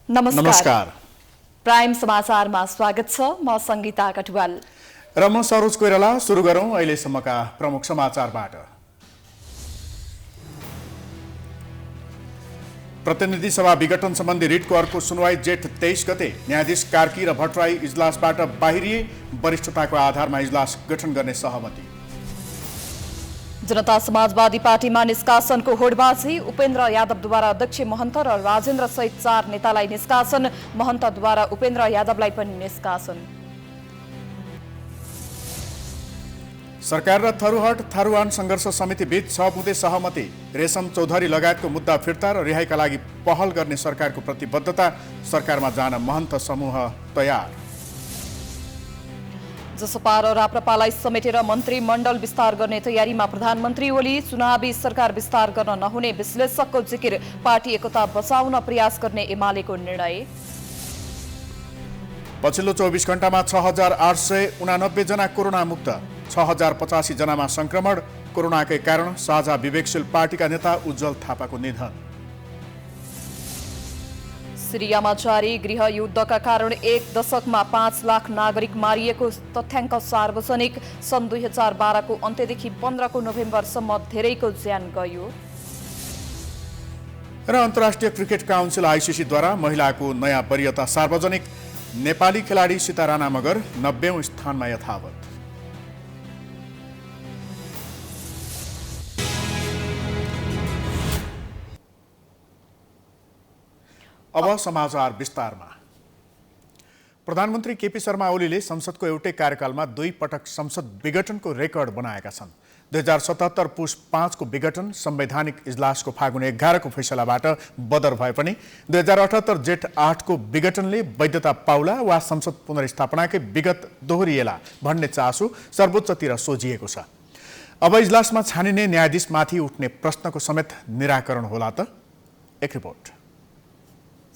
नमस्कार। प्राइम समाचारमा स्वागत छ। म संगीता कटुवाल र म सरोज कोइराला। सुरु गरौं अहिलेसम्मका प्रमुख समाचारबाट। प्रतिनिधि सभा विघटन सम्बन्धी रिटको अर्को सुनवाई जेठ 23 गते। न्यायाधीश कार्की र भट्टराई इजलासबाट बाहिरिए। वरिष्ठताको आधारमा इजलास गठन गर्ने सहमति। जनता समाजवादी पार्टीमा निष्कासनको होडबाजी। उपेन्द्र यादवद्वारा अध्यक्ष महन्त र राजेन्द्र सहित 4 नेतालाई निष्कासन। महन्तद्वारा उपेन्द्र यादवलाई पनि निष्कासन। सरकार र थरुहट थारुवान संघर्ष समिति बीच 6 बुँदे सहमति। रेशम चौधरी लगायतको मुद्दा फिर्ता र रिहाइका लागि पहल गर्ने सरकारको प्रतिबद्धता। सरकारमा जान महन्त समूह तयार। जसपा र राप्रपालाई समेटेर मन्त्रीमण्डल विस्तार गर्ने तयारीमा प्रधानमन्त्री ओली। चुनावी सरकार विस्तार गर्न नहुने विश्लेषकको जिकिर। पार्टी एकता बचाउन प्रयास गर्ने एमालेको निर्णय। पछिल्लो 24 घण्टामा 6889 जना कोरोना मुक्त। 6085 जनामा संक्रमण। कोरोनाकै कारण साझा विवेकशील पार्टीका नेता उज्जवल थापाको निधन। सिरियामा जारी गृह युद्धका कारण 1 दशकमा 5 लाख नागरिक मारिएको तथ्याङ्क सार्वजनिक। सन् 2012 को अन्त्यदेखि 15 को नोभेम्बरसम्म धेरैको ज्यान गयो। र अन्तर्राष्ट्रिय क्रिकेट काउन्सिल आइसिसीद्वारा महिलाको नयाँ वरियता सार्वजनिक। नेपाली खेलाडी सीता राणा मगर 90औं स्थानमा यथावत। अब समाचार विस्तारमा। प्रधानमन्त्री केपी शर्मा ओलीले संसदको एउटै कार्यकालमा 2 पटक संसद विघटनको रेकर्ड बनाएका छन्। 2077 पुस 5 को विघटन संवैधानिक इजलासको फागुन 11 को फैसलाबाट बदर भए पनि 2078 जेठ 8 को विघटनले वैधता पाउला वा संसद पुनर्स्थापनाकै विगत दोहोरिएला भन्ने चासो सर्वोच्चतिर सोझिएको छ। अब इजलासमा छानिने न्यायाधीशमाथि उठ्ने प्रश्नको समेत निराकरण होला त? एक रिपोर्ट।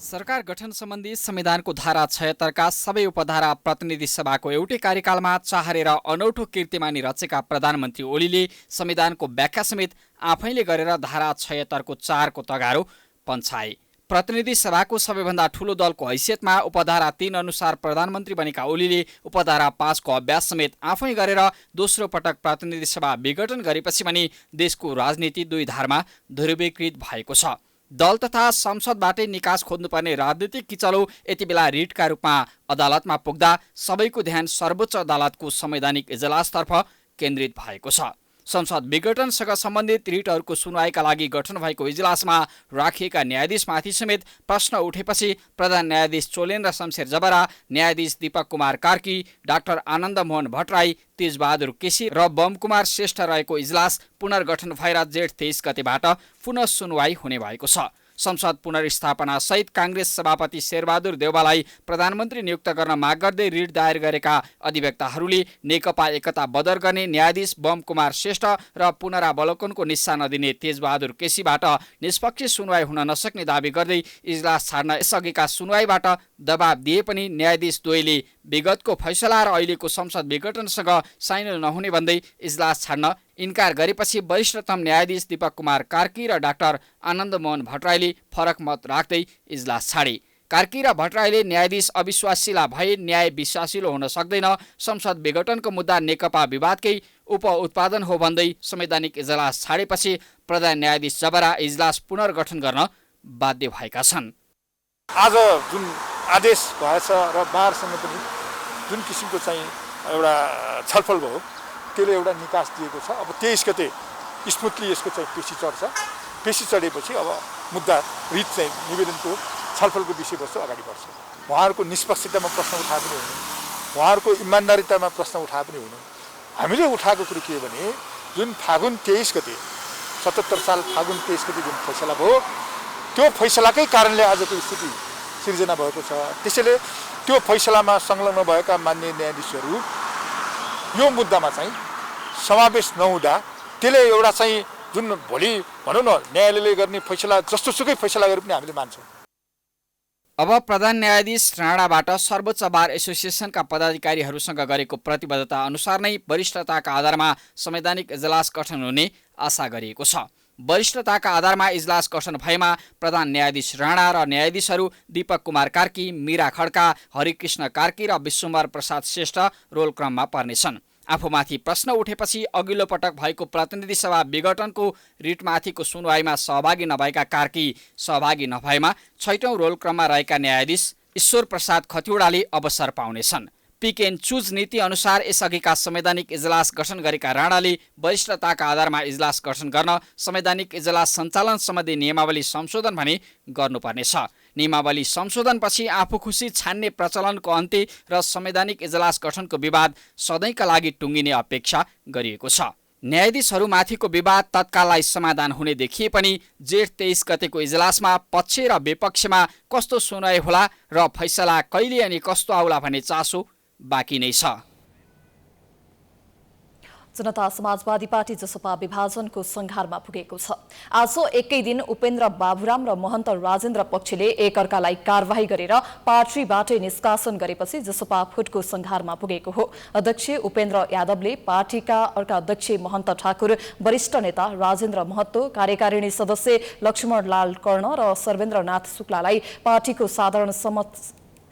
सरकार गठन सम्बन्धी संविधानको धारा 76 का सबै उपधारा प्रतिनिधि सभाको एउटै कार्यकालमा चाहरेर अनौठो कीर्तिमानी रचेका प्रधानमन्त्री ओलीले संविधानको व्याख्या समेत आफैले गरेर धारा 76 को 4 को तगारो पन्छाए। प्रतिनिधि सभाको सबैभन्दा ठूलो दलको हैसियतमा उपधारा 3 अनुसार प्रधानमन्त्री बनेका ओलीले उपधारा 5 को अभ्यास समेत आफै गरेर दोस्रो पटक प्रतिनिधि सभा विघटन गरेपछि पनि देशको राजनीति 2 धारमा ध्रुवीकृत भएको छ। दल तथा संसदबाटै निकास खोज्नुपर्ने राजनीतिक किचलो यति बेला रिटका रूपमा अदालतमा पुग्दा सबैको ध्यान सर्वोच्च अदालतको संवैधानिक इजलासतर्फ केन्द्रित भएको छ। संसद विघटनसँग सम्बन्धित रिटहरूको सुनवाईका लागि गठन भएको इजलासमा राखिएका न्यायाधीशमाथि समेत प्रश्न उठेपछि प्रधान न्यायाधीश चोलेन्द्र शमशेर जबरा, न्यायाधीश दीपक कुमार कार्की, डाक्टर आनन्द मोहन भट्टराई, तेजबहादुर केसी र बम कुमार श्रेष्ठ रहेको इजलास पुनर्गठन भएर जेठ 23 गतेबाट पुनः सुनवाई हुने भएको छ। संसद पुनर्स्थापना सहित कांग्रेस सभापति शेरबहादुर देउवालाई प्रधानमन्त्री नियुक्त गर्न माग गर्दै रिट दायर गरेका अधिवक्ताहरूले नेकपा एकता बदर गर्ने न्यायाधीश बम कुमार श्रेष्ठ र पुनरावलोकनको निस्सा नदिने तेजबहादुर केसीबाट निष्पक्ष सुनवाई हुन नसक्ने दावी गर्दै इजलास छाड्न यसअघिका सुनवाईबाट दबाब दिए पनि न्यायाधीश द्वयले विगतको फैसला र अहिलेको संसद विघटनसँग साइनल नहुने भन्दै इजलास छाड्न इन्कार गरेपछि वरिष्ठतम न्यायाधीश दीपक कुमार कार्की र डाक्टर आनन्द मोहन भट्टराईले फरक मत राख्दै इजलास छाडे। कार्की र भट्टराईले न्यायाधीश अविश्वासिला भए न्याय विश्वासिलो हुन सक्दैन, संसद विघटनको मुद्दा नेकपा विवादकै उप-उत्पादन हो भन्दै संवैधानिक इजलास छाडेपछि प्रधान न्यायाधीश जबरा इजलास पुनर्गठन गर्न बाध्य भएका छन्। आज जुन आदेश भएछ र बारसँग पनि जुन किसिमको चाहिँ एउटा छलफल भयो त्यसले एउटा निकास दिएको छ। अब 23 गते स्मुथली यसको चाहिँ पेशी चढ्छ। पेशी चढेपछि अब मुद्दा रिट चाहिँ निवेदनको छलफलको विषयवस्तु अगाडि बढ्छ। उहाँहरूको निष्पक्षतामा प्रश्न उठाए पनि हुने, उहाँहरूको इमान्दारितामा प्रश्न उठाए पनि हुने। हामीले उठाएको कुरो के हो भने जुन फागुन 23 गते 77 साल फागुन 23 गते जुन फैसला भयो त्यो फैसलाकै कारणले आजको स्थिति सिर्जना भएको छ। त्यसैले त्यो फैसलामा संलग्न भएका मान्य न्यायाधीशहरू यो मुद्दामा चाहिँ समावेश नहुँदा त्यसले एउटा चाहिँ जुन भोलि भनौँ न न्यायालयले गर्ने फैसला जस्तोसुकै फैसला गरे पनि हामीले मान्छौँ। अब प्रधान न्यायाधीश राणाबाट सर्वोच्च बार एसोसिएसनका पदाधिकारीहरूसँग गरेको प्रतिबद्धता अनुसार नै वरिष्ठताका आधारमा संवैधानिक इजलास गठन हुने आशा गरिएको छ। वरिष्ठताका आधारमा इजलास गठन भएमा प्रधान न्यायाधीश राणा र न्यायाधीशहरू दीपक कुमार कार्की, मीरा खड्का, हरिकृष्ण कार्की र विश्वम्भर प्रसाद श्रेष्ठ रोल क्रममा पर्नेछन्। आफूमाथि प्रश्न उठेपछि अघिल्लो पटक भएको प्रतिनिधि सभा विघटनको रिटमाथिको सुनवाईमा सहभागी नभएका कार्की सहभागी नभएमा 6औं रोल क्रममा रहेका न्यायाधीश ईश्वर प्रसाद खतिवडाले अवसर पाउनेछन्। पिक एन्ड चुज नीति अनुसार यसअघिका संवैधानिक इजलास गठन गरेका राणाले वरिष्ठताका आधारमा इजलास गठन गर्न संवैधानिक इजलास सञ्चालन सम्बन्धी नियमावली संशोधन भने गर्नुपर्नेछ। नियमावली संशोधनपछि आफू खुसी छान्ने प्रचलनको अन्त्य र संवैधानिक इजलास गठनको विवाद सधैँका लागि टुङ्गिने अपेक्षा गरिएको छ। न्यायाधीशहरूमाथिको विवाद तत्काललाई समाधान हुने देखिए पनि जेठ 23 गतेको इजलासमा पक्ष र विपक्षमा कस्तो सुनवाई होला र फैसला कहिले अनि कस्तो आउला भन्ने चासो बाँकी नै छ। जनता समाजवादी पार्टी जसपा विभाजनको संघारमा पुगेको छ। आज एकै दिन उपेन्द्र बाबुराम र महन्त राजेन्द्र पक्षले एकअर्कालाई कारवाही गरेर पार्टीबाटै निष्कासन गरेपछि जसपा फुटको संघारमा पुगेको हो। अध्यक्ष उपेन्द्र यादवले पार्टीका अर्का अध्यक्ष महन्त ठाकुर, वरिष्ठ नेता राजेन्द्र महतो, कार्यकारिणी सदस्य लक्ष्मणलाल कर्ण र सर्वेन्द्रनाथ शुक्लालाई पार्टीको साधारण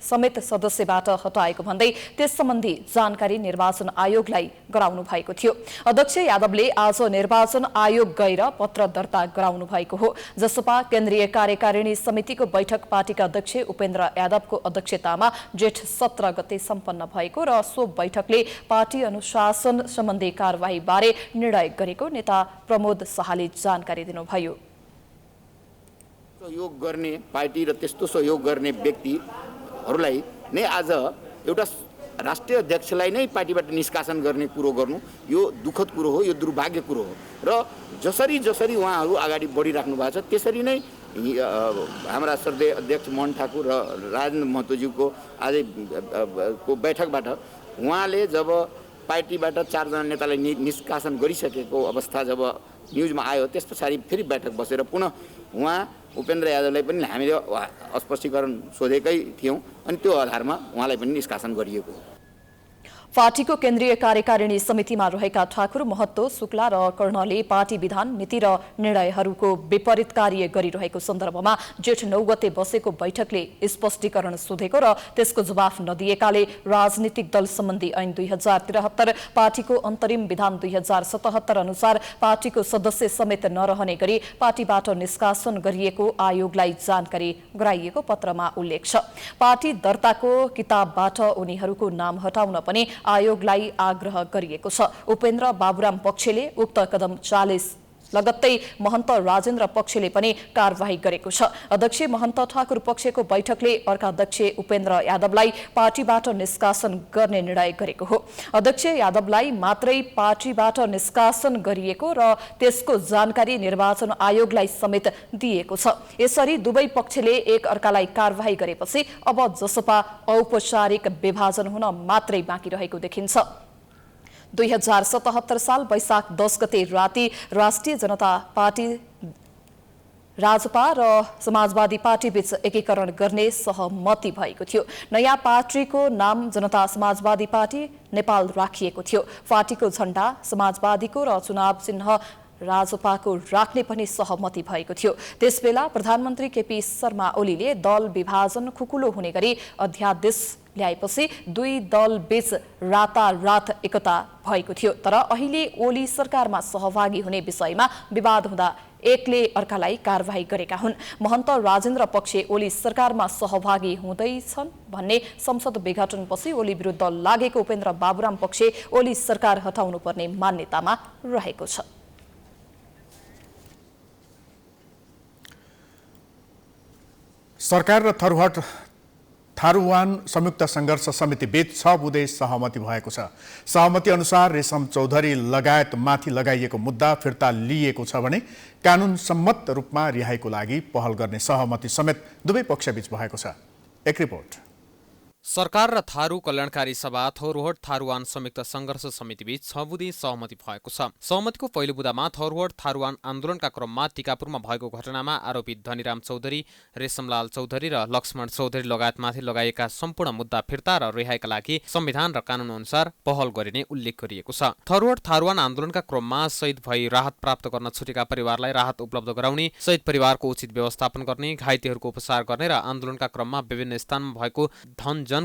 समेत सदस्यबाट हटाएको भन्दै त्यस सम्बन्धी जानकारी निर्वाचन आयोगलाई गराउनु भएको थियो। अध्यक्ष यादवले आज निर्वाचन आयोग गएर पत्र दर्ता गराउनु भएको हो। जसपा केन्द्रीय कार्यकारिणी समितिको बैठक पार्टीका अध्यक्ष उपेन्द्र यादवको अध्यक्षतामा जेठ 17 गते सम्पन्न भएको र सो बैठकले पार्टी अनुशासन सम्बन्धी कारवाही बारे निर्णय गरेको नेता प्रमोद शाहले जानकारी दिनुभयो। सहयोग गर्ने पार्टी र त्यस्तो सहयोग गर्ने व्यक्तिहरूलाई नै आज एउटा राष्ट्रिय अध्यक्षलाई नै पार्टीबाट निष्कासन गर्ने कुरो गर्नु यो दुःखद कुरो हो, यो दुर्भाग्य कुरो हो र जसरी जसरी उहाँहरू अगाडि बढिराख्नु भएको छ त्यसरी नै हाम्रा श्रद्धेय अध्यक्ष मोहन ठाकुर र राजेन्द्र महतोज्यूको आजै को बैठकबाट उहाँले जब पार्टीबाट 4 जना नेतालाई निष्कासन गरिसकेको अवस्था जब न्युजमा आयो त्यस पछाडि फेरि बैठक बसेर पुनः उहाँ उपेन्द्र यादवलाई पनि हामीले स्पष्टीकरण सोधेकै थियौँ अनि त्यो आधारमा उहाँलाई पनि निष्कासन गरिएको हो। पार्टीको केन्द्रीय कार्यकारिणी समितिमा रहेका ठाकुर, महतो, शुक्ला र कर्णले पार्टी विधान, नीति र निर्णयहरूको विपरीत कार्य गरिरहेको सन्दर्भमा जेठ 9 गते बसेको बैठकले स्पष्टीकरण सोधेको र त्यसको जवाफ नदिएकाले राजनीतिक दल सम्बन्धी ऐन 2073, पार्टीको अन्तरिम विधान 2077 अनुसार पार्टीको सदस्य समेत नरहने गरी पार्टीबाट निष्कासन गरिएको आयोगलाई जानकारी गराइएको पत्रमा उल्लेख छ। पार्टी दर्ताको किताबबाट उनीहरूको नाम हटाउन पनि आयोगलाई आग्रह गरिएको छ। उपेन्द्र बाबुराम पक्षले उक्त कदम लगत्तै महन्त राजेन्द्र पक्षले पनि कारवाही गरेको छ। अध्यक्ष महन्त ठाकुर पक्षको बैठकले अर्का अध्यक्ष उपेन्द्र यादवलाई पार्टीबाट निष्कासन गर्ने निर्णय गरेको हो। अध्यक्ष यादवलाई मात्रै पार्टीबाट निष्कासन गरिएको र त्यसको जानकारी निर्वाचन आयोगलाई समेत दिएको छ। यसरी दुवै पक्षले एक अर्कालाई कारवाही गरेपछि अब जसपा औपचारिक विभाजन हुन मात्रै बाँकी रहेको देखिन्छ। 2077 साल वैशाख 10 गते राति राष्ट्रिय जनता पार्टी, राजपा र समाजवादी पार्टी बीच एकीकरण गर्ने सहमति भएको थियो। नयाँ पार्टीको नाम जनता समाजवादी पार्टी नेपाल राखिएको थियो। पार्टीको झण्डा समाजवादीको र चुनाव चिन्ह राजपाको राख्ने पनि सहमति भएको थियो। त्यसबेला प्रधानमन्त्री केपी शर्मा ओलीले दल विभाजन खुकुलो हुने गरी अध्यादेश ल्याएपछि दुई दल बीच रातारात एकता भएको थियो। तर अहिले ओली सरकारमा सहभागी हुने विषयमा विवाद हुँदा एकले अर्कालाई कारवाही गरेका हुन्। महन्त राजेन्द्र पक्ष ओली सरकारमा सहभागी हुँदैछन् भन्ने संसद विघटनपछि ओली विरुद्ध लागेको उपेन्द्र बाबुराम पक्ष ओली सरकार हटाउनु पर्ने मान्यतामा रहेको छ। सरकार र थारूवान संयुक्त संघर्ष समिति बीच 6 बुँदे सहमति भएको छ। सहमति अनुसार रेशम चौधरी लगायत माथि लगाइएको मुद्दा फिर्ता लिइएको छ भने कानुन सम्मत रूपमा रिहाईको लागि पहल गर्ने सहमति समेत दुवै पक्षबीच भएको छ। एक रिपोर्ट। सरकार र थारू कल्याणकारी सभा थोरहोट थारूवान संयुक्त सङ्घर्ष समितिबीच 6 बुँदे सहमति भएको छ। सहमतिको पहिलो बुँदामा थोरहोट थारूवान आन्दोलनका क्रममा टिकापुरमा भएको घटनामा आरोपित धनीराम चौधरी, रेशमलाल चौधरी र लक्ष्मण चौधरी लगायतमाथि लगाइएका सम्पूर्ण मुद्दा फिर्ता र रिहाइका लागि संविधान र कानून अनुसार पहल गरिने उल्लेख गरिएको छ। थोरहोट थारूवान आन्दोलनका क्रममा शहीद भई राहत प्राप्त गर्न छुटेका परिवारलाई राहत उपलब्ध गराउने, शहीद परिवारको उचित व्यवस्थापन गर्ने, घाइतेहरूको उपचार गर्ने र आन्दोलनका क्रममा विभिन्न स्थानमा भएको धनजनको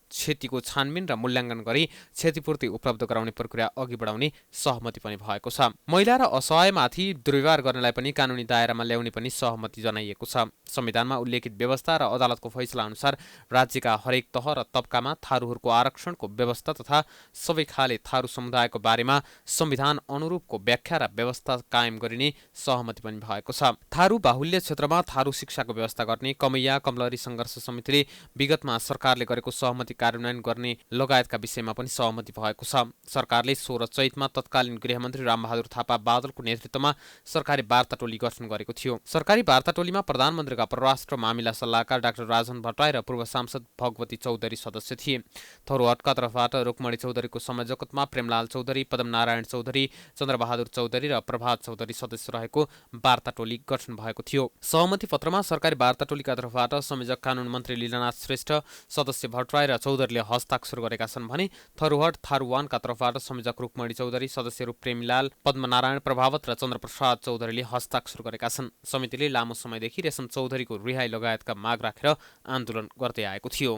क्षतिको छानबिन र मूल्याङ्कन गरी क्षतिपूर्ति उपलब्ध गराउने प्रक्रिया अघि बढाउने सहमति पनि भएको छ। महिला र असहायमाथि दुर्व्यवहार गर्नेलाई पनि कानुनी दायरामा ल्याउने पनि सहमति जनाइएको छ। संविधानमा उल्लेखित व्यवस्था र अदालतको फैसला अनुसार राज्यका हरेक तह र तबकामा थारूहरूको आरक्षणको व्यवस्था तथा सबै खाले थारू समुदायको बारेमा संविधान अनुरूपको व्याख्या र व्यवस्था कायम गरिने सहमति पनि भएको छ। थारू बाहुल्य क्षेत्रमा थारू शिक्षाको व्यवस्था गर्ने कमैया कमलरी सङ्घर्ष समितिले विगतमा सरकारले गरेको सहमति कार्यान्वयन गर्ने लगायतका विषयमा पनि सहमति भएको छ। सरकारले 16 चैतमा तत्कालीन गृहमन्त्री रामबहादुर थापा बादलको नेतृत्वमा सरकारी वार्ता टोली गठन गरेको थियो। सरकारी वार्ता टोलीमा प्रधानमन्त्रीका परराष्ट्र मामिला सल्लाहकार डाक्टर राजन भट्टराई र पूर्व सांसद भगवती चौधरी सदस्य थिए। थोरहटका तर्फबाट रुक्मणी चौधरीको संयोजकत्वमा प्रेमलाल चौधरी, पदमनारायण चौधरी, चन्द्रबहादुर चौधरी र प्रभात चौधरी सदस्य रहेको वार्ता टोली गठन भएको थियो। सहमति पत्रमा सरकारी वार्ता टोलीका तर्फबाट संयोजक कानून मन्त्री लीलानाथ श्रेष्ठ, सदस्य भट्टराई र चौधरीले हस्ताक्षर गरेका छन् भने थोरहट थारूवानका तर्फबाट संयोजक रुक्मणी चौधरी, सदस्यहरू प्रेमलाल, पद्मनारायण, प्रभावत र चन्द्रप्रसाद चौधरीले हस्ताक्षर गरेका छन्। समितिले लामो समयदेखि रेशम चौधरीको रिहाई लगायतका माग राखेर आन्दोलन गर्दै आएको थियो।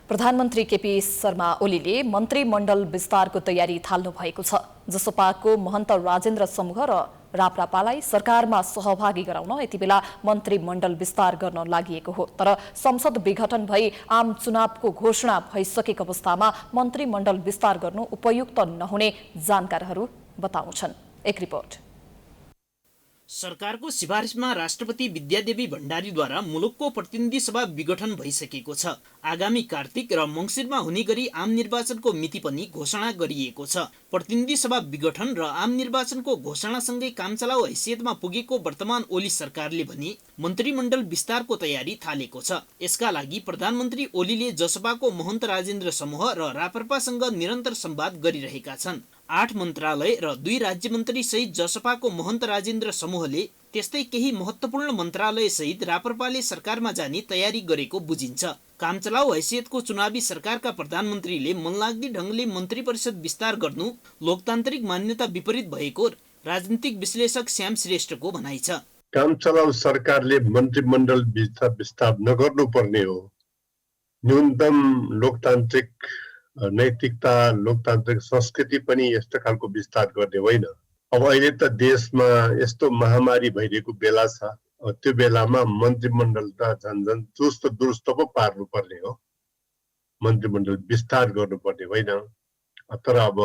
प्रधानमन्त्री केपी शर्मा ओलीले मन्त्रीमण्डल विस्तारको तयारी थाल्नु भएको छ। जसपाको महन्त राजेन्द्र समूह र राप्रपालाई सरकारमा सहभागी गराउन यति बेला मन्त्रीमण्डल विस्तार गर्न लागि हो। तर संसद विघटन भई आम चुनावको घोषणा भइसकेको अवस्थामा मन्त्रीमण्डल विस्तार गर्नु उपयुक्त नहुने जानकारहरू बताउँछन्। एक रिपोर्ट। सरकारको सिफारिसमा राष्ट्रपति विद्यादेवी भण्डारीद्वारा मुलुकको प्रतिनिधि सभा विघटन भइसकेको छ। आगामी कार्तिक र मङ्सिरमा हुने गरी आम निर्वाचनको मिति पनि घोषणा गरिएको छ। प्रतिनिधि सभा विघटन र आम निर्वाचनको घोषणासँगै कामचलाउ हैसियतमा पुगेको वर्तमान ओली सरकारले भने मन्त्रीमण्डल विस्तारको तयारी थालेको छ। यसका लागि प्रधानमन्त्री ओलीले जसपाको महन्त राजेन्द्र समूह र राप्रपासँग निरन्तर संवाद गरिरहेका छन्। 8 मन्त्रालय र 2 राज्यमन्त्री सहित जसपाको महन्त राजेन्द्र समूहले त्यस्तै केही महत्त्वपूर्ण मन्त्रालय सहित राप्रपाले सरकारमा जाने तयारी गरेको बुझिन्छ। कामचलाउ हैसियतको चुनावी सरकारका प्रधानमन्त्रीले मनलाग्दी ढङ्गले मन्त्री परिषद विस्तार गर्नु लोकतान्त्रिक मान्यता विपरीत भएको राजनीतिक विश्लेषक श्याम श्रेष्ठको भनाइ छ। कामचलाउ सरकारले मन्त्रीमण्डल विस्तार नगर्नुपर्ने हो। न्यूनतम लोकतान्त्रिक नैतिकता, लोकतान्त्रिक संस्कृति पनि यस्तो खालको विस्तार गर्ने होइन। अब अहिले त देशमा यस्तो महामारी भइरहेको बेला छ, त्यो बेलामा मन्त्रीमण्डल त झन् चुस्त दुरुस्त पो पार्नुपर्ने हो। मन्त्रीमण्डल विस्तार गर्नुपर्ने होइन। तर अब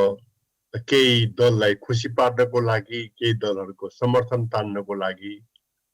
केही दललाई खुसी पार्नको लागि, केही दलहरूको समर्थन तान्नको लागि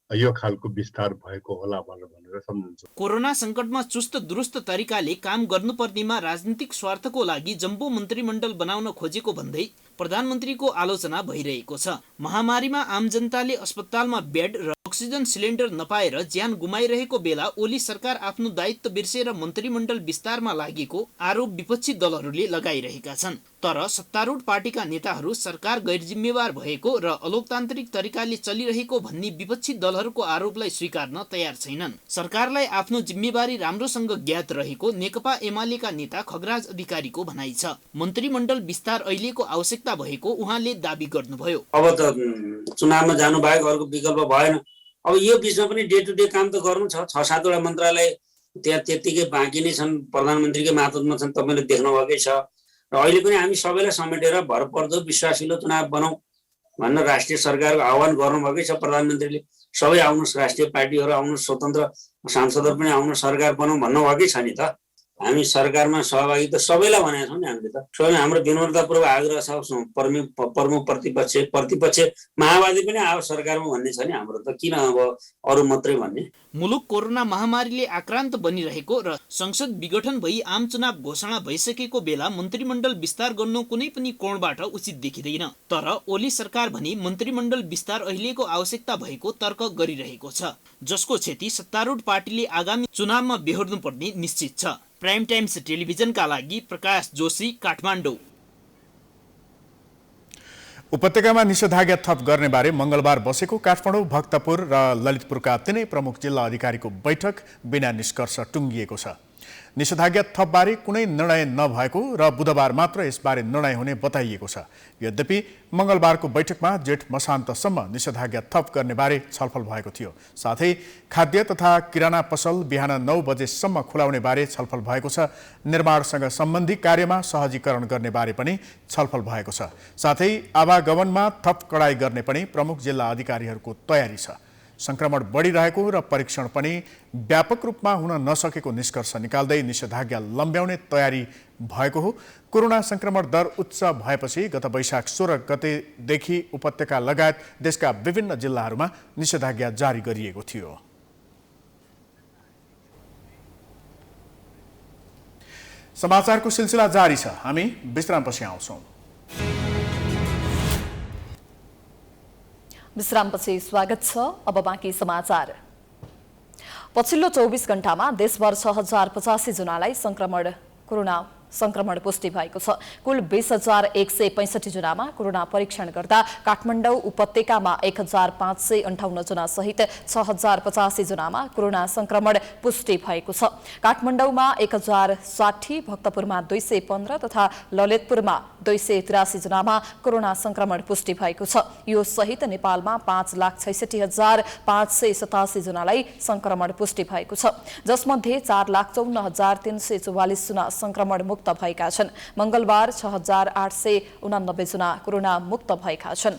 यो खालको विस्तार भएको होला भनेर सम्झन्छु। कोरोना संकटमा चुस्त दुरुस्त तरिकाले काम गर्नुपर्नेमा राजनीतिक स्वार्थको लागि जम्बो मन्त्रीमण्डल बनाउन खोजेको भन्दै प्रधानमन्त्रीको आलोचना भइरहेको छ। महामारीमा आम जनताले अस्पतालमा बेड र अक्सिजन सिलिन्डर नपाएर ज्यान गुमाइरहेको बेला ओली सरकार आफ्नो दायित्व बिर्सेर मन्त्रीमण्डल विस्तारमा लागेको आरोप विपक्षी दलहरूले लगाइरहेका छन्। तर सत्तारूढ पार्टीका नेताहरू सरकार गैर जिम्मेवार भएको र अलोकतान्त्रिक तरिकाले चलिरहेको भन्ने विपक्षी दलहरूको आरोपलाई स्वीकार्न तयार छैनन्। सरकारलाई आफ्नो जिम्मेवारी राम्रोसँग ज्ञात रहेको नेकपा एमालेका नेता खगराज अधिकारीको भनाइ छ। मन्त्रीमण्डल विस्तार अहिलेको आवश्यकता भएको उहाँले दाबी गर्नुभयो। अब त चुनावमा जानु बाहेक अर्को विकल्प भएन। अब यो बिचमा पनि डे टु डे काम त गर्नु छ। 6-7 मन्त्रालय त्यहाँ त्यत्तिकै बाँकी नै छन्, प्रधानमन्त्रीकै मातहतमा छन्, तपाईँले देख्नुभएकै छ। र अहिले पनि हामी सबैलाई समेटेर भरपर्दो विश्वासिलो चुनाव बनाऊ भनेर राष्ट्रिय सरकारको आह्वान गर्नुभएकै छ प्रधानमन्त्रीले। सबै आउनुहोस्, राष्ट्रिय पार्टीहरू आउनुहोस्, स्वतन्त्र सांसदहरू पनि आउनुहोस्, सरकार बनाऊ भन्नुभएकै छ नि त। हामी सरकारमा सहभागी त सबैलाई भनेका छौँ नि हामीले त सबैले हाम्रो विनम्रतापूर्वक आग्रह छ प्रमुख प्रतिपक्ष माओवादी पनि अब सरकारमा भन्ने छ नि हाम्रो त किन अब अरू मात्रै भन्ने। मुलुक कोरोना महामारीले आक्रान्त बनिरहेको र संसद विघटन भई आम चुनाव घोषणा भइसकेको बेला मन्त्रीमण्डल विस्तार गर्नु कुनै पनि कोणबाट उचित देखिँदैन। तर ओली सरकार भने मन्त्रीमण्डल विस्तार अहिलेको आवश्यकता भएको तर्क गरिरहेको छ, जसको क्षति सत्तारूढ पार्टीले आगामी चुनावमा बेहोर्नुपर्ने निश्चित छ। प्राइम टाइम्स टेलिभिजनका लागि प्रकाश जोशी, काठमाडौँ। उपत्यकामा निषेधाज्ञा थप गर्ने बारे मंगलबार बसेको काठमाडौँ, भक्तपुर र ललितपुरका तीनै प्रमुख जिल्ला अधिकारीको बैठक बिना निष्कर्ष टुङ्गिएको छ। निषेधाज्ञा थपबारे कुनै निर्णय नभएको र बुधबार मात्र यसबारे निर्णय हुने बताइएको छ। यद्यपि मंगलबारको बैठकमा जेठ मसान्तसम्म निषेधाज्ञा थप गर्ने बारे छलफल भएको थियो। साथै खाद्य तथा किराना पसल बिहान 9 बजेसम्म खुलाउने बारे छलफल भएको छ। निर्माणसँग सम्बन्धी कार्यमा सहजीकरण गर्ने बारे पनि छलफल भएको छ। साथै आवागमनमा थप कडाई गर्ने पनि प्रमुख जिल्ला अधिकारीहरूको तयारी छ। संक्रमण बढिरहेको र परीक्षण पनि व्यापक रूपमा हुन नसकेको निष्कर्ष निकाल्दै निषेधाज्ञा लम्ब्याउने तयारी भएको हो। कोरोना संक्रमण दर उच्च भएपछि गत वैशाख 16 गतेदेखि उपत्यका लगायत देशका विभिन्न जिल्लाहरूमा निषेधाज्ञा जारी गरिएको थियो। समाचारको सिलसिला जारी छ। हामी विश्रामपछि आउँछौँ। विश्रामपछि स्वागत छ। अब बाँकी समाचार। पछिल्लो 24 घण्टामा देशभर 6085 जनालाई कोरोना संक्रमण पुष्टि भएको छ। कुल 20,165 जनामा कोरोना परीक्षण गर्दा काठमाडौँ उपत्यकामा 1558 जना सहित 6085 जनामा कोरोना संक्रमण पुष्टि भएको छ। काठमाडौँमा 1060, भक्तपुरमा 215 तथा ललितपुरमा 283 जनामा कोरोना संक्रमण पुष्टि भएको छ। यो सहित नेपालमा 5,66,587 जनालाई संक्रमण पुष्टि भएको छ, जसमध्ये 4,54,344 जना संक्रमण मुक्त भएका छन्। मंगलबार 6,889 जना कोरोना मुक्त भएका छन्।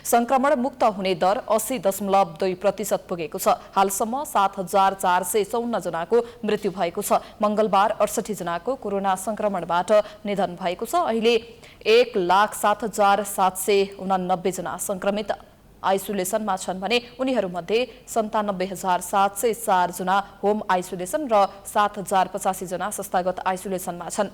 संक्रमण मुक्त हुने दर 80.2% पुगेको छ। हालसम्म 7,454 जनाको मृत्यु भएको छ। मंगलबार 68 जनाको कोरोना संक्रमणबाट निधन भएको छ। अहिले 1,07,789 जना संक्रमित आइसोलेसनमा छन् भने उनीहरूमध्ये 97,704 जना होम आइसोलेसन र 7,085 जना संस्थागत आइसोलेसनमा छन्।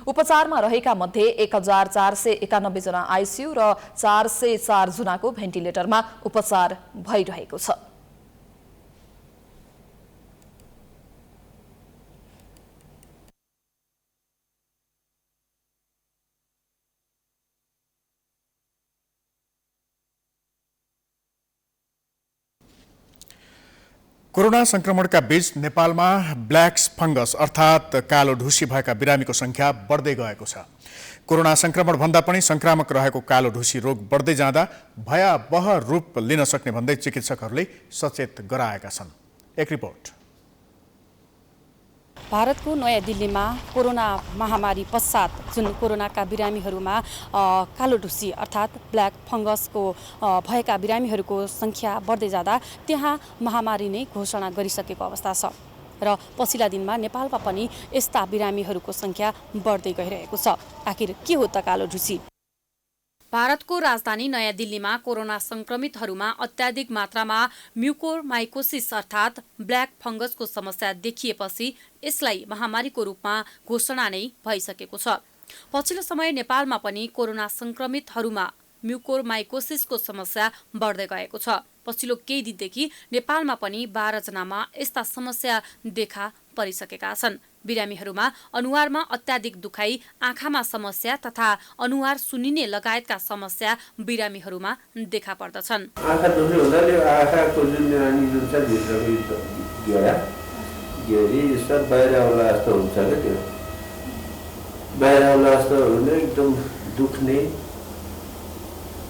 उपचारमा रहेका मध्ये 1,491 जना आइसियु र 404 जनाको भेन्टिलेटरमा उपचार भइरहेको छ। कोरोना संक्रमणका बीच नेपालमा ब्ल्याक फंगस अर्थात् कालो ढुसी भएका बिरामीको संख्या बढ्दै गएको छ। कोरोना संक्रमण भन्दा पनि संक्रामक रहेको कालो ढुसी रोग बढ्दै जाँदा भयावह रूप लिन सक्ने भन्दै चिकित्सकहरूले सचेत गराएका छन्। एक रिपोर्ट। भारतको नयाँ दिल्लीमा कोरोना महामारी पश्चात जुन कोरोनाका बिरामीहरूमा कालो ढुसी अर्थात् ब्ल्याक फंगसको भएका बिरामीहरूको संख्या बढ्दै जाँदा त्यहाँ महामारी नै घोषणा गरिसकेको अवस्था छ र पछिल्ला दिनमा नेपालमा पनि यस्ता बिरामीहरूको संख्या बढ्दै गइरहेको छ। आखिर के हो त कालो ढुसी? भारतको राजधानी नयाँ दिल्लीमा कोरोना संक्रमितहरूमा अत्याधिक मात्रामा म्युकोरमाइकोसिस अर्थात् ब्ल्याक फंगसको समस्या देखिएपछि यसलाई महामारीको रूपमा घोषणा नै भइसकेको छ। पछिल्लो समय नेपालमा पनि कोरोना संक्रमितहरूमा म्युकोरमाइकोसिसको समस्या बढ्दै गएको छ। पछिल्लो केही दिनदेखि नेपालमा पनि 12 जनामा यस्ता समस्या देखा परिसकेका छन्। बिरामीहरूमा अनुहारमा अत्याधिक दुखाइ, आँखामा समस्या तथा अनुहार सुन्निने लगायतका समस्या बिरामीहरूमा देखा पर्दछन्। आँखा दुख्ने हुँदाले आँखाको जुन जुन छ भित्रको घेरा घेरी सब बाहिर आउला जस्तो हुन्छ क्या, त्यो बाहिर आउला जस्तो हुने एकदम दुख्ने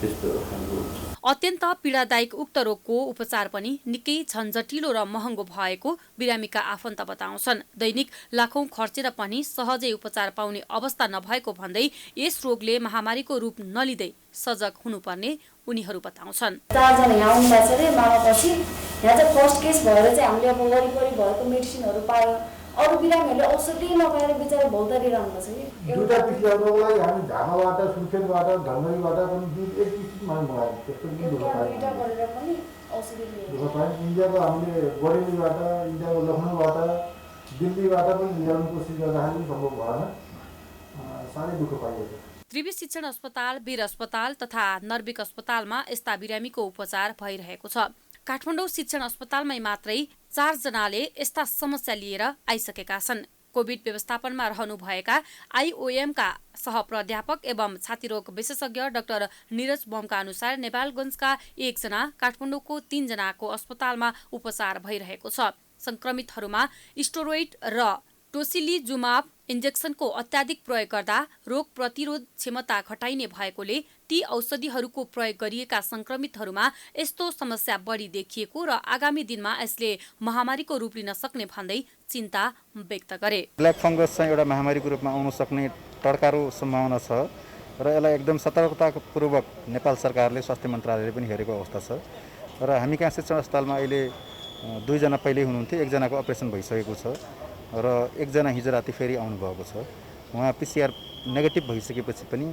त्यस्तो खालको हुन्छ। अत्यन्त पीडादायक उक्त रोगको उपचार पनि निकै झन्झटिलो र महँगो भएको बिरामीका आफन्त बताउँछन्। दैनिक लाखौं खर्चेर पनि सहजै उपचार पाउने अवस्था नभएको भन्दै यस रोगले महामारीको रूप नलिँदै सजग हुनुपर्ने उनीहरू बताउँछन्। 4 जना यहाँ आउनुभएको छ रे मामापछि यहाँ चाहिँ फर्स्ट केस भएर चाहिँ हामीले अब वरिपरि भएको मेडिसिनहरू पायो अरू बिरामीहरूले औषधि नपाएर बिचरा भौतारिरहनु भएको छ कि दुईटा पिस ल्याउनको लागि हामी झापाबाट सुर्खेतबाट धनगढीबाट पनि दुई एक पिसमा मगायौँ त्यस्तो दुईटा गरेर पनि औषधि लियो इन्डियाको हामीले बरेलीबाट इन्डियाको लखनऊबाट दिल्लीबाट पनि ल्याउनु कोसिस गर्दाखेरि सम्भव भएन साह्रै दुःख पाइएको त्रिवी शिक्षण अस्पताल, वीर अस्पताल तथा नर्विक अस्पतालमा यस्ता बिरामीको उपचार भइरहेको छ। काठमाडौँ शिक्षण अस्पतालमै मात्रै 4 जनाले यस्ता समस्या लिएर आइसकेका छन्। कोभिड व्यवस्थापनमा रहनुभएका आइओएमका सहप्राध्यापक एवं छातीरोग विशेषज्ञ डाक्टर निरज बमका अनुसार नेपालगञ्जका 1 जना, काठमाडौँको 3 जनाको अस्पतालमा उपचार भइरहेको छ। संक्रमितहरूमा स्टेरोइड र टोसिलिजुमाब इन्जेक्सनको अत्याधिक प्रयोग गर्दा रोग प्रतिरोध क्षमता घटाइने भएकोले ती औषधिहरूको प्रयोग गरिएका संक्रमितहरूमा यस्तो समस्या बढी देखिएको र आगामी दिनमा यसले महामारीको रूप लिन सक्ने भन्दै चिन्ता व्यक्त गरे। ब्ल्याक फंगस चाहिँ एउटा महामारीको रूपमा आउन सक्ने टड्कारो सम्भावना छ र यसलाई एकदम सतर्कतापूर्वक नेपाल सरकारले स्वास्थ्य मन्त्रालयले पनि हेरेको अवस्था छ र हामी कहाँ शिक्षण अस्पतालमा अहिले 2 जना पहिल्यै हुनुहुन्थ्यो, 1 जनाको अपरेसन भइसकेको छ र 1 जना हिजो राति फेरि आउनुभएको छ। उहाँ PCR नेगेटिभ भइसकेपछि पनि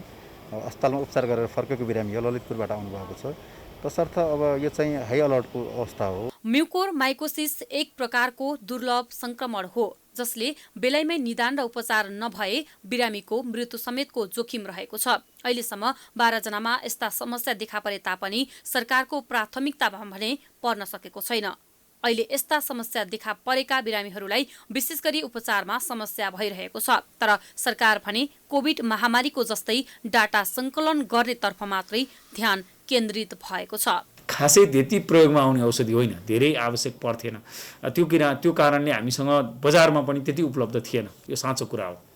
अस्पतालमा उपचार गरेर फर्केको बिरामी हो, ललितपुरबाट आउनुभएको छ। तसर्थ अब यो चाहिँ हाई अलर्टको अवस्था हो। म्युकोर माइकोसिस एक प्रकारको दुर्लभ संक्रमण हो जसले बेलैमै निदान र उपचार नभए बिरामीको मृत्यु समेतको जोखिम रहेको छ। अहिलेसम्म 12 जनामा यस्ता समस्या देखा परे तापनि सरकारको प्राथमिकतामा भने पर्न सकेको छैन। अहिले यस्ता समस्या देखा परेका बिरामीहरूलाई विशेष गरी उपचारमा समस्या भइरहेको छ। तर सरकार भने कोभिड महामारीको जस्तै डाटा सङ्कलन गर्नेतर्फ मात्रै ध्यान केन्द्रित भएको छ। खासै त्यति प्रयोगमा आउने औषधि होइन, धेरै आवश्यक पर्थेन। त्यो कारणले हामीसँग बजारमा पनि त्यति उपलब्ध थिएन, यो साँचो कुरा हो।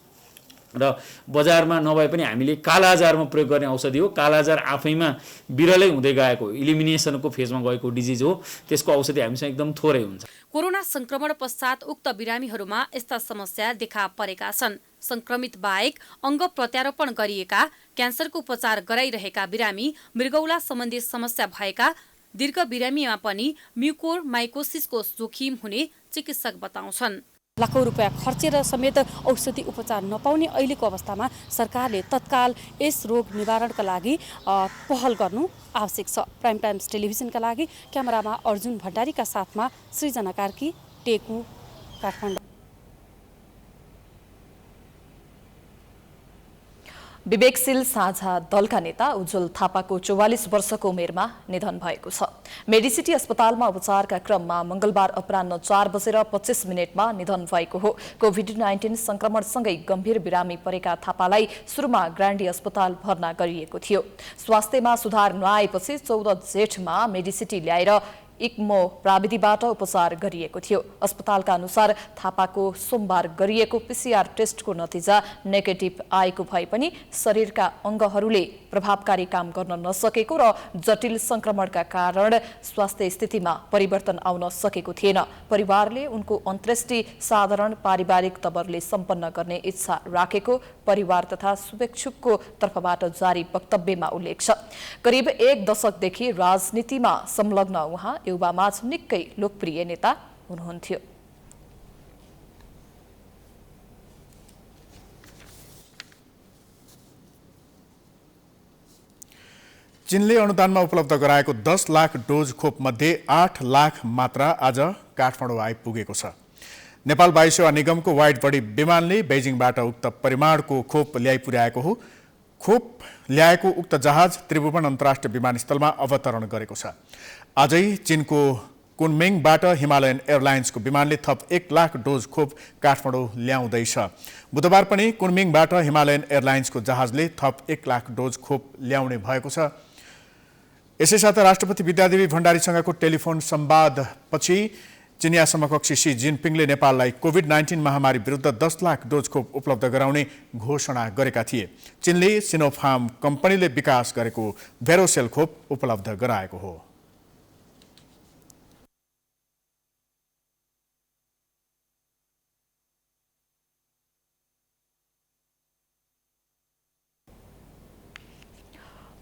र बजारमा नभए पनि हामीले कालाजारमा प्रयोग गर्ने औषधि हो। कालाजार आफैमा बिरलै हुँदै गएको इलिमिनेसनको फेजमा गएको डिजिज हो, त्यसको औषधि हामीसँग एकदम थोरै हुन्छ। कोरोना संक्रमण पश्चात उक्त बिरामीहरूमा यस्ता समस्या देखा परेका छन्। संक्रमित बाहेक अङ्ग प्रत्यारोपण गरिएका, क्यान्सरको उपचार गराइरहेका बिरामी, मृगौला सम्बन्धी समस्या भएका दीर्घ बिरामीमा पनि म्युकोर माइकोसिसको जोखिम हुने चिकित्सक बताउँछन्। लाखौं रुपियाँ खर्चेर समेत औषधि उपचार नपाउने अहिलेको अवस्थामा सरकारले तत्काल यस रोग निवारणका लागि पहल गर्नु आवश्यक छ। प्राइम टाइम्स टेलिभिजनका लागि क्यामेरामा अर्जुन भण्डारीका साथमा सृजना कार्की, टेकु, काठमाडौँ। विवेकशील साझा दलका नेता उज्जवल थापाको 44 वर्षको उमेरमा निधन भएको छ। मेडिसिटी अस्पतालमा उपचारका क्रममा मंगलबार अपराह्न 4:25 निधन भएको हो। कोभिड-19 संक्रमणसँगै गम्भीर बिरामी परेका थापालाई सुरुमा ग्रान्डी अस्पताल भर्ना गरिएको थियो। स्वास्थ्यमा सुधार नआएपछि 14 जेठमा मेडिसिटी ल्याएर इक्मो प्राविधिबाट उपचार गरिएको थियो। अस्पतालका अनुसार थापाको सोमबार गरिएको PCR टेस्टको नतिजा नेगेटिभ आएको भए पनि शरीरका अङ्गहरूले प्रभावकारी काम गर्न नसकेको र जटिल संक्रमणका कारण स्वास्थ्य स्थितिमा परिवर्तन आउन सकेको थिएन। परिवारले उनको अन्त्येष्टि साधारण पारिवारिक तवरले सम्पन्न गर्ने इच्छा राखेको परिवार तथा शुभेच्छुकको तर्फबाट जारी वक्तव्यमा उल्लेख छ। करिब 1 दशकदेखि राजनीतिमा संलग्न उहाँ युवामाझ निकै लोकप्रिय नेता हुनुहुन्थ्यो। चीनले अनुदानमा उपलब्ध गराएको 10 लाख डोज खोप मध्ये 8 लाख मात्रा आज काठमाडौँ आइपुगेको छ। नेपाल वायुसेवा निगमको वाइड बडी विमानले बेजिङबाट उक्त परिमाणको खोप ल्याइपुर्याएको हो। खोप ल्याएको उक्त जहाज त्रिभुवन अन्तर्राष्ट्रिय विमानस्थलमा अवतरण गरेको छ। आजै चीनको कुनमिङबाट हिमालयन एयरलाइन्सको विमानले थप 1 लाख डोज खोप काठमाडौँ ल्याउँदैछ। बुधबार पनि कुनमिङबाट हिमालयन एयरलाइन्सको जहाजले थप 1 लाख डोज खोप ल्याउने भएको छ। यसैसाथ राष्ट्रपति विद्यादेवी भण्डारीसँगको टेलिफोन संवादपछि चिनिया समकक्षी सी जिनपिङले नेपाललाई कोभिड-19 महामारी विरुद्ध 10 लाख डोज खोप उपलब्ध गराउने घोषणा गरेका थिए। चीनले सिनोफार्म कम्पनीले विकास गरेको भेरोसेल खोप उपलब्ध गराएको हो।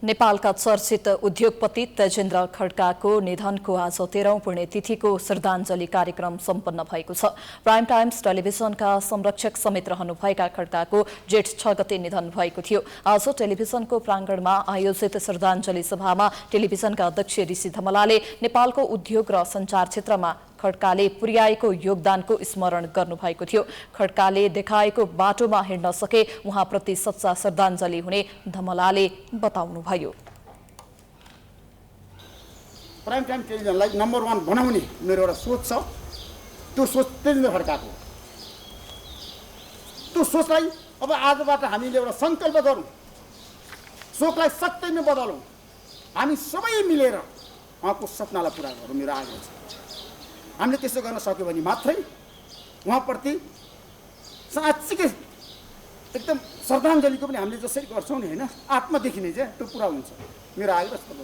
नेपालका चर्चित उद्योगपति तेजेन्द्र खड्काको निधनको आज 13औं पुण्यतिथिको श्रद्धाञ्जली कार्यक्रम सम्पन्न भएको छ। प्राइम टाइम्स टेलिभिजनका संरक्षक समेत रहनुभएका खड्काको जेठ 6 गते निधन भएको थियो। आज टेलिभिजनको प्राङ्गणमा आयोजित श्रद्धाञ्जली सभामा टेलिभिजनका अध्यक्ष ऋषि धमलाले नेपालको उद्योग र सञ्चार क्षेत्रमा खड्काले पुर्याएको योगदानको स्मरण गर्नुभएको थियो। खड्काले देखाएको बाटोमा हिँड्न सके उहाँप्रति सच्चा श्रद्धाञ्जली हुने धमलाले बताउनुभयो। प्राइम टाइम टेलिभिजनलाई नम्बर 1 बनाउने मेरो एउटा सोच छ। त्यो सोच तेजेन्द्र खड्काको। त्यो सोचलाई अब आजबाट हामीले एउटा संकल्प गरौँ, सोचलाई सत्यमै बदलौँ, हामी सबै मिलेर उहाँको सपनालाई पुरा गरौँ। मेरो आग्रह छ। हामीले त्यसो गर्न सक्यो भने मात्रै उहाँप्रति साँच्चीकै एकदम श्रद्धाञ्जलीको पनि हामीले जसरी गर्छौँ नि होइन, आत्मादेखि नै चाहिँ त्यो पुरा हुन्छ। मेरो आग्रह छ।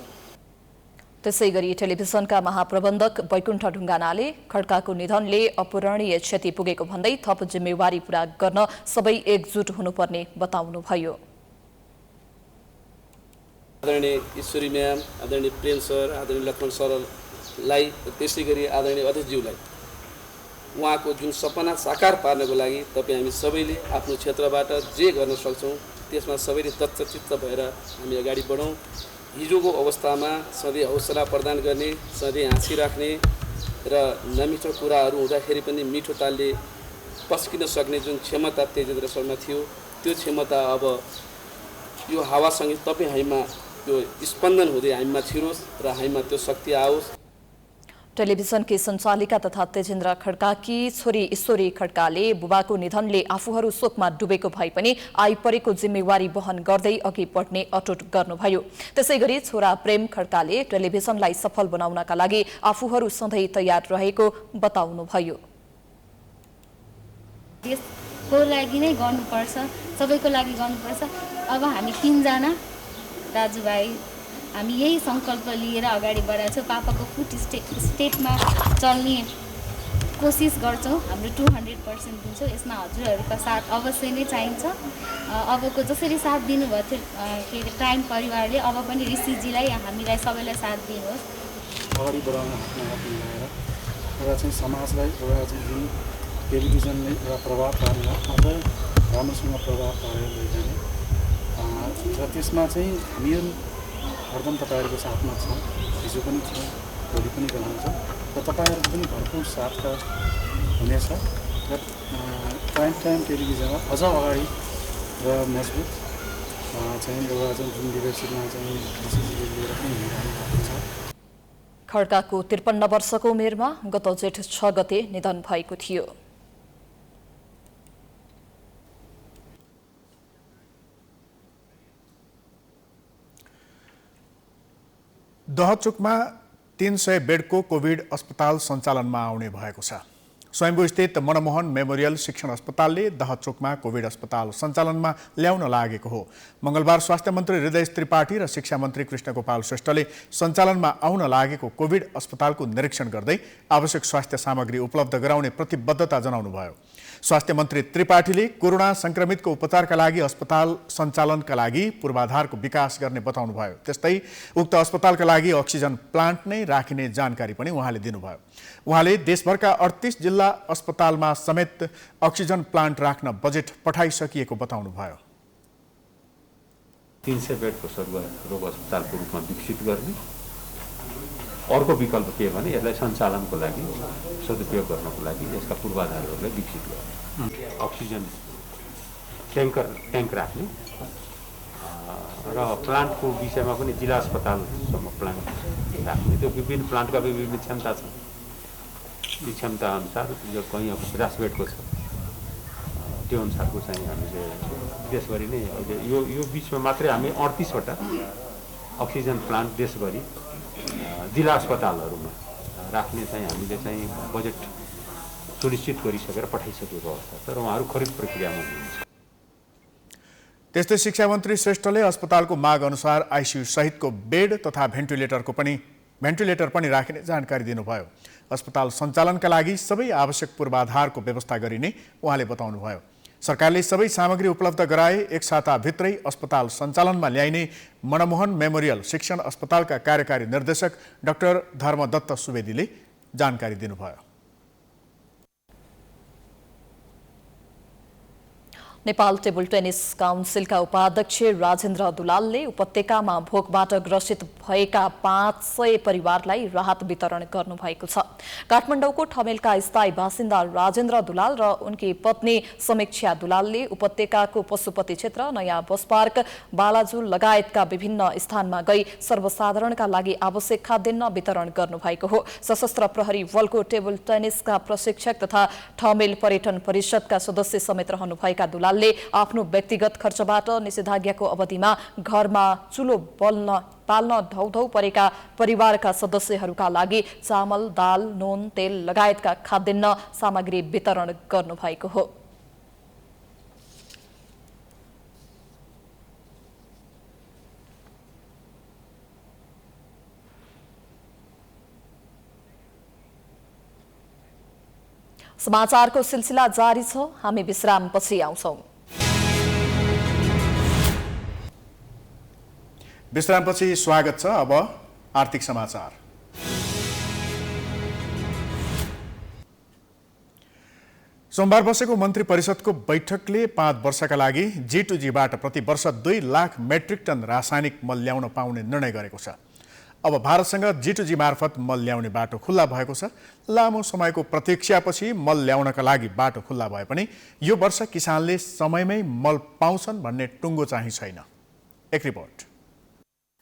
त्यसैगरी टेलिभिजनका महाप्रबन्धक वैकुण्ठ ढुङ्गानाले खड्काको निधनले अपूरणीय क्षति पुगेको भन्दै थप जिम्मेवारी पूरा गर्न सबै एकजुट हुनुपर्ने बताउनुभयो। आदरणीय ईश्वरी म्याम, आदरणीय प्रेम सर, आदरणीय लक्ष्मण सरलाई, त्यसै गरी आदरणीय अध्यक्षज्यूलाई उहाँको जुन सपना साकार पार्नको लागि तपाईँ हामी सबैले आफ्नो क्षेत्रबाट जे गर्न सक्छौँ त्यसमा सबैले तत्चित्त भएर हामी अगाडि बढौँ। हिजोको अवस्थामा सधैँ हौसला प्रदान गर्ने, सधैँ हाँसिराख्ने र नमिठो कुराहरू हुँदाखेरि पनि मिठो तालले पस्किन सक्ने जुन क्षमता तेजेन्द्र शर्मा थियो, त्यो क्षमता अब यो हावासँगै तपाईँ हामीमा त्यो स्पन्दन हुँदै हामीमा छिरोस् र हामीमा त्यो शक्ति आओस्। टेलिभिजनकी सञ्चालिका तथा तेजेन्द्र खड्काकी छोरी ईश्वरी खड्काले बुबाको निधनले आफूहरू शोकमा डुबेको भए पनि आइपरेको जिम्मेवारी वहन गर्दै अघि बढ्ने अटुट गर्नुभयो। त्यसैगरी छोरा प्रेम खड्काले टेलिभिजनलाई सफल बनाउनका लागि आफूहरू सधैँ तयार रहेको बताउनुभयो। देशको लागि नै गर्नुपर्छ, सबैको लागि गर्नुपर्छ। अब हामी 3 जना दाजुभाइ हामी यही सङ्कल्प लिएर अगाडि बढाएको छौँ। पापाको फुट स्टेपमा चल्ने कोसिस गर्छौँ। हाम्रो 200% दिन्छौँ। यसमा हजुरहरूको साथ अवश्य नै चाहिन्छ। अबको जसरी साथ दिनुभएको थियो के अरे टाइम परिवारले, अब पनि ऋषिजीलाई हामीलाई सबैलाई साथ दिनुहोस्। अगाडि बढाउन हातमा हात मिलाएर एउटा चाहिँ समाजलाई एउटा चाहिँ जुन टेलिभिजनले एउटा प्रभाव पारेर अझ राम्रोसँग प्रभाव पारेर लैजाने र त्यसमा चाहिँ हामीहरू हरदम तपाईँहरूको साथमा छ। हिजो पनि थियो, भोलि पनि रहन्छ र तपाईँहरूको पनि भरपुर साथका हुनेछ र प्राइम टाइम टेलिभिजनमा अझ अगाडि र मजबुत चाहिँ एउटा चाहिँ जुन लिडरसिपमा चाहिँ ऋषिजीले लिएर पनि हिँडिरहनु भएको छ। खड्काको 53 वर्षको उमेरमा गत जेठ 6 गते निधन भएको थियो। दहचोकमा 300 बेडको कोभिड अस्पताल सञ्चालनमा आउने भएको छ। स्वयम्भू-स्थित मनमोहन मेमोरियल शिक्षण अस्पतालले दहचोकमा कोभिड अस्पताल सञ्चालनमा ल्याउन लागेको हो। मंगलबार स्वास्थ्य मन्त्री हृदय त्रिपाठी र शिक्षा मन्त्री कृष्णगोपाल श्रेष्ठले सञ्चालनमा आउन लागेको कोभिड अस्पतालको निरीक्षण गर्दै आवश्यक स्वास्थ्य सामग्री उपलब्ध गराउने प्रतिबद्धता जनाउनुभयो। स्वास्थ्य मन्त्री त्रिपाठीले कोरोना संक्रमितको उपचारका लागि अस्पताल सञ्चालनका लागि पूर्वाधारको विकास गर्ने बताउनुभयो। त्यस्तै उक्त अस्पतालका लागि अक्सिजन प्लान्ट नै राखिने जानकारी पनि उहाँले दिनुभयो। उहाँले देशभरका 38 जिल्ला अस्पतालमा समेत अक्सिजन प्लान्ट राख्न बजेट पठाइसकिएको बताउनुभयो। 300 बेडको सरुवा रोग अस्पतालको रूपमा विकसित गर्ने, अर्को विकल्प के भने यसलाई सञ्चालनको लागि सदुपयोग गर्नको लागि यसका पूर्वाधारहरूलाई विकसित गर्ने, अक्सिजन ट्याङ्क राख्ने र प्लान्टको विषयमा पनि जिल्ला अस्पतालसम्म प्लान्ट राख्ने। त्यो विभिन्न प्लान्टका विभिन्न क्षमता छन्। ती क्षमता अनुसार जो कहीँ अब 50 बेडको छ त्यो अनुसारको चाहिँ हामीले देशभरि नै अहिले यो बिचमा मात्रै हामी 38 वटा अक्सिजन प्लान्ट देशभरि जिल्ला अस्पतालहरूमा राख्ने चाहिँ हामीले चाहिँ बजेट सुनिश्चित गरिसकेर पठाइसकेको अवस्था छ र उहाँहरू खरिद प्रक्रियामा हुनुहुन्छ। त्यस्तै शिक्षा मन्त्री श्रेष्ठले अस्पतालको माग अनुसार आइसियु सहितको बेड तथा भेन्टिलेटर पनि राखिने जानकारी दिनुभयो। अस्पताल सञ्चालनका लागि सबै आवश्यक पूर्वाधारको व्यवस्था गरिने उहाँले बताउनुभयो। सरकारले सबै सामग्री उपलब्ध गराए। एक साताभित्रै अस्पताल सञ्चालनमा ल्याइने मनमोहन मेमोरियल शिक्षण अस्पतालका कार्यकारी निर्देशक डाक्टर धर्मदत्त सुवेदीले जानकारी दिनुभयो। नेपाल टेबल टेनिस काउन्सिलका उपाध्यक्ष राजेन्द्र दुलालले उपत्यकामा भोकबाट ग्रसित भएका 500 परिवारलाई राहत वितरण गर्नुभएको छ। काठमाडौँको ठमेलका स्थायी बासिन्दा राजेन्द्र दुलाल र उनकी पत्नी समीक्षा दुलालले उपत्यकाको पशुपति क्षेत्र, नयाँ बस पार्क, बालाजु लगायतका विभिन्न स्थानमा गई सर्वसाधारणका लागि आवश्यक खाद्यान्न वितरण गर्नुभएको हो। सशस्त्र प्रहरी बलको टेबल टेनिसका प्रशिक्षक तथा ठमेल पर्यटन परिषदका सदस्य समेत रहनुभएका दुलाल आफ्नो व्यक्तिगत खर्चबाट निषेधाज्ञाको अवधिमा घरमा चुलो पाल्न धौधौ परेका परिवारका सदस्यहरूका लागि चामल, दाल, नुन, तेल लगायतका खाद्यान्न सामग्री वितरण गर्नुभएको हो। समाचारको सिलसिला जारी छ। हामी विश्रामपछि आउँछौं। विश्रामपछि स्वागत छ। अब आर्थिक समाचार। सोमबार बसेको मन्त्री परिषदको बैठकले 5 वर्षका लागि G2Gबाट प्रति वर्ष 2 लाख मेट्रिक टन रासायनिक मल ल्याउन पाउने निर्णय गरेको छ। अब भारतसँग G2G मार्फत मल ल्याउने बाटो खुल्ला भएको छ। लामो समयको प्रतीक्षापछि मल ल्याउनका लागि बाटो खुल्ला भए पनि यो वर्ष किसानले समयमै मल पाउँछन् भन्ने टुङ्गो चाहिँ छैन। एक रिपोर्ट।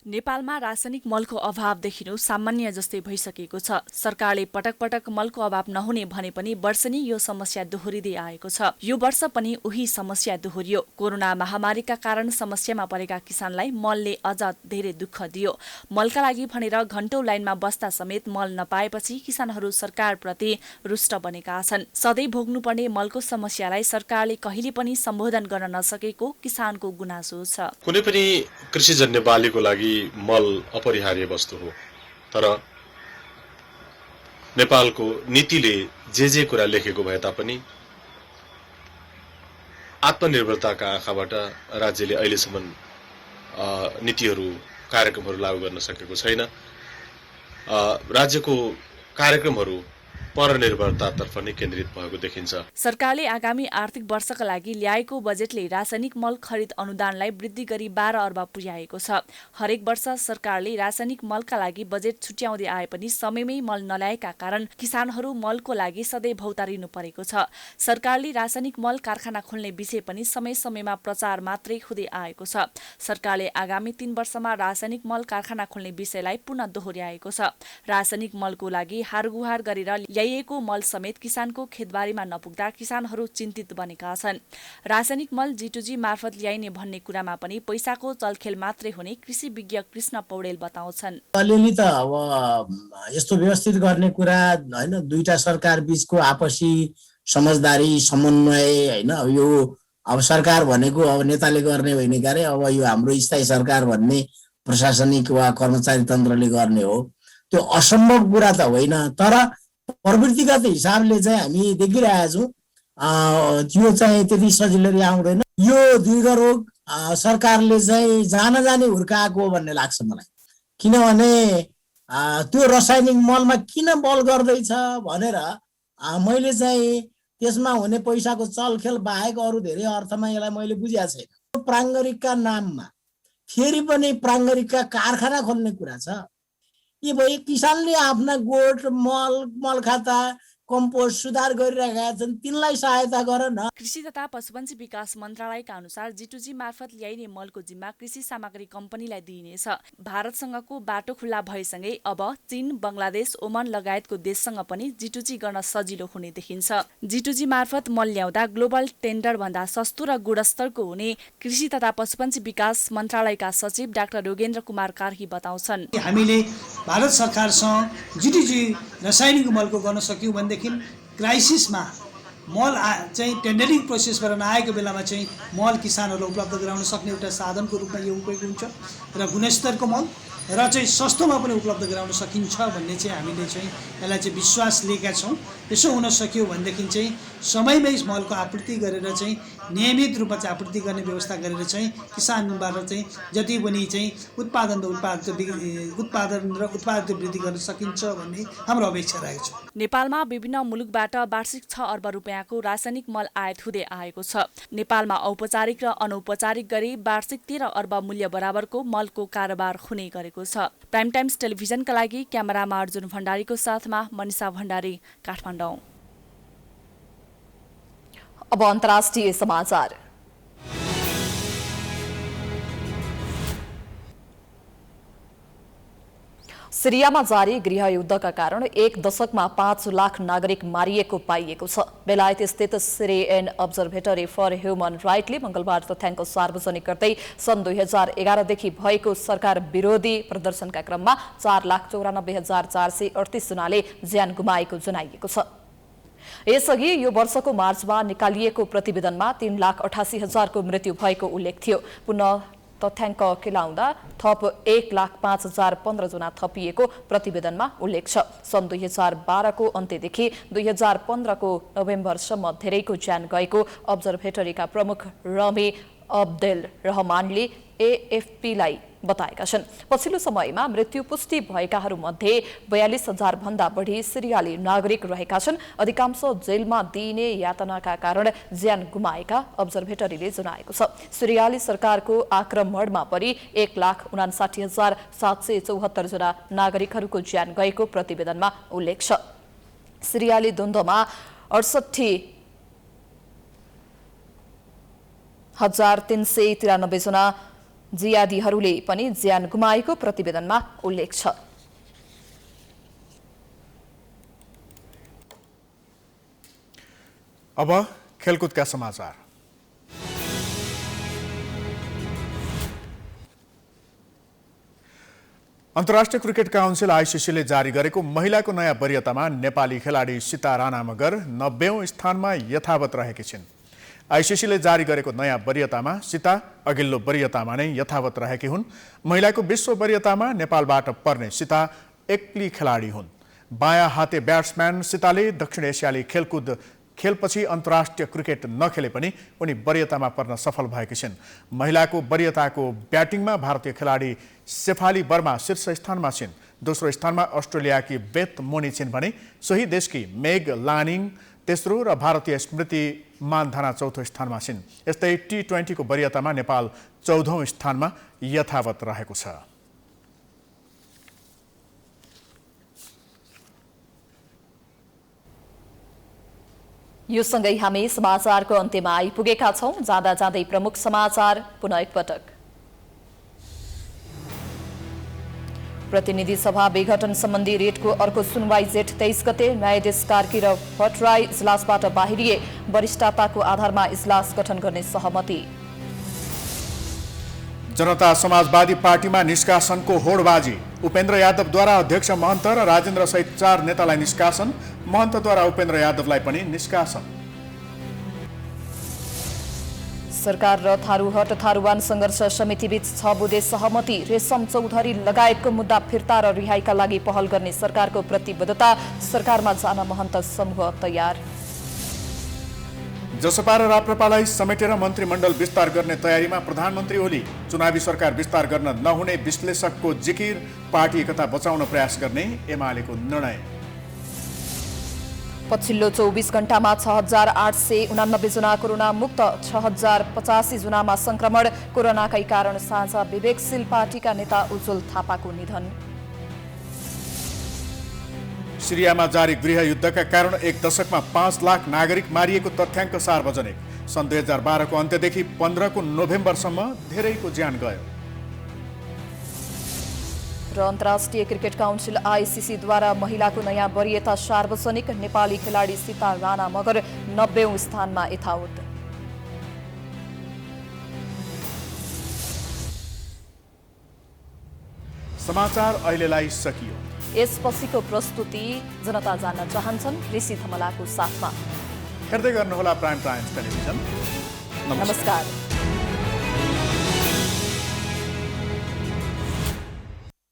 नेपालमा रासायनिक मलको अभाव देखिनु सामान्य जस्तै भइसकेको छ। सरकारले पटक पटक मलको अभाव नहुने भने पनि वर्षेनी यो समस्या दोहोरिँदै आएको छ। यो वर्ष पनि उही समस्या दोहोरियो। कोरोना महामारीका कारण समस्यामा परेका किसानलाई मलले अझ धेरै दुःख दियो। मलका लागि भनेर घण्टौं लाइनमा बस्दा समेत मल नपाएपछि किसानहरू सरकारप्रति रुष्ट बनेका छन्। सधैँ भोग्नुपर्ने मलको समस्यालाई सरकारले कहिले पनि सम्बोधन गर्न नसकेको किसानको गुनासो छ। कुनै पनि कृषिजन्य बालीको लागि मल अपरिहार्य वस्तु हो, तर नेपालको नीतिले जे कुरा लेखेको भए तापनि आत्मनिर्भरताका आँखाबाट राज्यले अहिलेसम्म नीतिहरू कार्यक्रमहरू लागू गर्न सकेको छैन। राज्यको कार्यक्रमहरू परनिर्भरतातर्फ नै केन्द्रित भएको देखिन्छ। सरकारले आगामी आर्थिक वर्षका लागि ल्याएको बजेटले रासायनिक मल खरिद अनुदानलाई वृद्धि गरी 12 अर्ब पुर्याएको छ। हरेक वर्ष सरकारले रासायनिक मलका लागि बजेट छुट्याउँदै आए पनि समयमै मल नल्याएका कारण किसानहरू मलको लागि सधैँ भौतारिनु परेको छ। सरकारले रासायनिक मल कारखाना खोल्ने विषय पनि समय समयमा प्रचार मात्रै हुँदै आएको छ। सरकारले आगामी 3 वर्षमा रासायनिक मल कारखाना खोल्ने विषयलाई पुनः दोहोर्याएको छ। रासायनिक मलको लागि हारगुहार गरेर ल्याइएको मल समेत किसानको खेतबारीमा नपुग्दा किसानहरू चिन्तित बनेका छन्। रासायनिक मल G2G मार्फत ल्याइने भन्ने कुरामा पनि पैसाको चलखेल मात्रै हुने कृषि विज्ञ कृष्ण पौडेल बताउँछन्। अलिअलि त अब यस्तो व्यवस्थित गर्ने कुरा हैन, दुईटा सरकार बीचको आपसी समझदारी समन्वय हैन। यो अब सरकार भनेको अब नेताले गर्ने होइन क्यारे, अब यो हाम्रो स्थायी सरकार भन्ने प्रशासनिक वा कर्मचारी तन्त्रले गर्ने हो। त्यो असम्भव कुरा त होइन, तर प्रवृत्तिगत हिसाबले चाहिँ हामी देखिरहेका छौँ त्यो चाहिँ त्यति सजिलै आउँदैन। यो दीर्घ रोग सरकारले चाहिँ जाने हुर्काएको हो भन्ने लाग्छ मलाई। किनभने त्यो रासायनिक मलमा किन बल गर्दैछ भनेर मैले चाहिँ त्यसमा हुने पैसाको चलखेल बाहेक अरू धेरै अर्थमा यसलाई मैले बुझेको छैन। प्राङ्गारिकका नाममा फेरि पनि प्राङ्गारिकका कारखाना खोल्ने कुरा छ। यी भए किसानले आफ्ना गोठ मल खाता कम्पोस्ट सुधार गरिरहेका छन्, तिनलाई सहायता गर न। कृषि तथा पशुपन्छी विकास मन्त्रालयका अनुसार G2G मार्फत ल्याइने मलको जिम्मा कृषि सामग्री कम्पनीलाई दिइनेछ। भारतसँगको बाटो खुल्ला भएसँगै अब चीन, बङ्गलादेश, ओमान लगायतको देशसँग पनि G2G गर्न सजिलो हुने देखिन्छ। G2G मार्फत मल ल्याउँदा ग्लोबल टेन्डर भन्दा सस्तो र गुणस्तरको हुने कृषि तथा पशुपन्छी विकास मन्त्रालयका सचिव डाक्टर योगेन्द्र कुमार कार्की बताउँछन्। हामीले भारत सरकारसँग G2G रासायनिक मलको गर्न सक्यौँ भनेदेखि क्राइसिसमा मल चाहिँ टेन्डरिङ प्रोसेसबाट नआएको बेलामा चाहिँ मल किसानहरूलाई उपलब्ध गराउन सक्ने एउटा साधनको रूपमा यो उपयोग हुन्छ र गुणस्तरको मल र चाहिँ सस्तोमा पनि उपलब्ध गराउन सकिन्छ भन्ने चाहिँ हामीले चाहिँ यसलाई चाहिँ विश्वास लिएका छौँ। यसो हुन सक्यो भनेदेखि चाहिँ समयमै मलको आपूर्ति गरेर चाहिँ नियमित रूपमा चाहिँ आपूर्ति गर्ने व्यवस्था गरेर चाहिँ किसानबाट चाहिँ जति पनि चाहिँ उत्पादन र उत्पादित वृद्धि गर्न सकिन्छ भन्ने हाम्रो अपेक्षा रहेको छ। नेपालमा विभिन्न मुलुकबाट वार्षिक 6 अर्ब रुपियाँको रासायनिक मल आयात हुँदै आएको छ। नेपालमा औपचारिक र अनौपचारिक गरी वार्षिक 13 अर्ब मूल्य बराबरको मलको कारोबार हुने गरेको छ। प्राइम टाइम्स टेलिभिजनका लागि क्यामेरामा अर्जुन भण्डारीको साथमा मनिषा भण्डारी, काठमाडौँ। अब अन्तर्राष्ट्रिय समाचार। सिरियामा जारी गृहयुद्धका कारण 1 दशकमा 5 लाख नागरिक मारिएको पाइएको छ। बेलायत स्थित सिरियन अब्जर्भेटरी फर ह्युमन राइटले मंगलबार तथ्याङ्क सार्वजनिक गर्दै सन् 2011 देखि भएको सरकार विरोधी प्रदर्शनका क्रममा 4,94,438 जनाले ज्यान गुमाएको जनाइएको छ। यसअघि यो वर्षको मार्चमा निकालिएको प्रतिवेदनमा 3,88,000 को मृत्यु भएको उल्लेख थियो। पुनः तथ्याङ्क केलाउँदा थप 1,05,015 जना थपिएको प्रतिवेदनमा उल्लेख छ। सन् 2012 को अन्त्यदेखि 2015 को नोभेम्बरसम्म धेरैको ज्यान गएको अब्जर्भेटरीका प्रमुख रमी अब्देल रहमानले एएफपीलाई बताएका छन्। पछिल्लो समयमा मृत्यु पुष्टि भएकाहरूमध्ये 42,000 भन्दा बढी सिरियाली नागरिक रहेका छन्। अधिकांश जेलमा दिइने यातनाका कारण ज्यान गुमाएका अब्जर्भेटरीले जनाएको छ। सिरियाली सरकारको आक्रमणमा परि 1,59,774 जना नागरिकहरूको ज्यान गएको प्रतिवेदनमा उल्लेख छ। सिरियाली द्वन्द्वमा 68,393 जना जियादीहरूले पनि ज्यान गुमाएको प्रतिवेदनमा उल्लेख छ। अब खेलकुदका समाचार। अन्तर्राष्ट्रिय क्रिकेट काउन्सिल आईसीसीले जारी गरेको महिलाको नयाँ वरियतामा नेपाली खेलाडी सीता राणा मगर 90औं स्थानमा यथावत रहेकी छिन्। आईसीसीले जारी गरेको नयाँ वरियतामा सीता अघिल्लो वरियतामा नै यथावत रहेकी हुन्। महिलाको विश्व वरियतामा नेपालबाट पर्ने सीता एक्लै खेलाडी हुन्। बायाँ हाते ब्याट्सम्यान सीताले दक्षिण एसियाली खेलपछि अन्तर्राष्ट्रिय क्रिकेट नखेले पनि उनी वरियतामा पर्न सफल भएकी छिन्। महिलाको वरियताको ब्याटिङमा भारतीय खेलाडी शेफाली वर्मा शीर्ष स्थानमा छिन्। दोस्रो स्थानमा अस्ट्रेलियाकी बेथ मोनी छिन् भने सोही देशकी मेग लानिङ तेस्रो र भारतीय स्मृति मानधना चौथो स्थानमा छिन्। यस्तै T20 को वरियतामा नेपाल 14औं स्थानमा यथावत रहेको छ। यो सँगै हामी समाचारको अन्त्यमा आइपुगेका छौं। जाँदा जाँदै प्रमुख समाचार पुनः एकपटक। प्रतिनिधि सभा विघटन सम्बन्धी रेटको अर्को सुनवाई जेठ 23 गते। न्यायाधीश कार्की र भट्टराई इजलासबाट बाहिरिए। वरिष्ठताको आधारमा इजलास गठन गर्ने सहमति। जनता समाजवादी पार्टीमा निष्कासनको होडबाजी। उपेन्द्र यादवद्वारा अध्यक्ष महन्त र राजेन्द्र सहित 4 नेतालाई निष्कासन। महन्तद्वारा उपेन्द्र यादवलाई पनि निष्कासन। सरकार र थारूहट थारूवान संघर्ष समितिबीच 6 बुँदे सहमति। रेशम चौधरी लगायतको मुद्दा फिर्ता र रिहाईका लागि पहल गर्ने सरकारको प्रतिबद्धता। सरकारमा जान महन्त समूह तयार। जसपा र राप्रपालाई समेटेर मन्त्रीमण्डल विस्तार गर्ने तयारीमा प्रधानमन्त्री ओली। चुनावी सरकार विस्तार गर्न नहुने विश्लेषकको जिकिर। पार्टी एकता बचाउन प्रयास गर्ने एमालेको निर्णय। पछिल्लो 24 घण्टामा 6,889 जना कोरोना मुक्त। 6,085 जनामा संक्रमण। कोरोनाकै कारण साझा विवेकशील पार्टीका नेता उज्जवल थापाको निधन। सिरियामा जारी गृहयुद्धका कारण 1 दशकमा 5 लाख नागरिक मारिएको तथ्याङ्क सार्वजनिक। सन् 2012 को अन्त्यदेखि 15 को नोभेम्बरसम्म धेरैको ज्यान गयो। र अन्तर्राष्ट्रिय क्रिकेट काउन्सिल आईसीसी द्वारा महिलाको नयाँ वरियता सार्वजनिक। नेपाली खेलाडी सीता राणा मगर 90औं स्थानमा यथावत। समाचार अहिलेलाई सकियो। यसपछिको प्रस्तुति जनता जान्न चाहन्छन् ऋषि धमलाको साथमा। हेर्दै गर्नुहोला प्राइम टाइम्स टेलिभिजन। नमस्कार।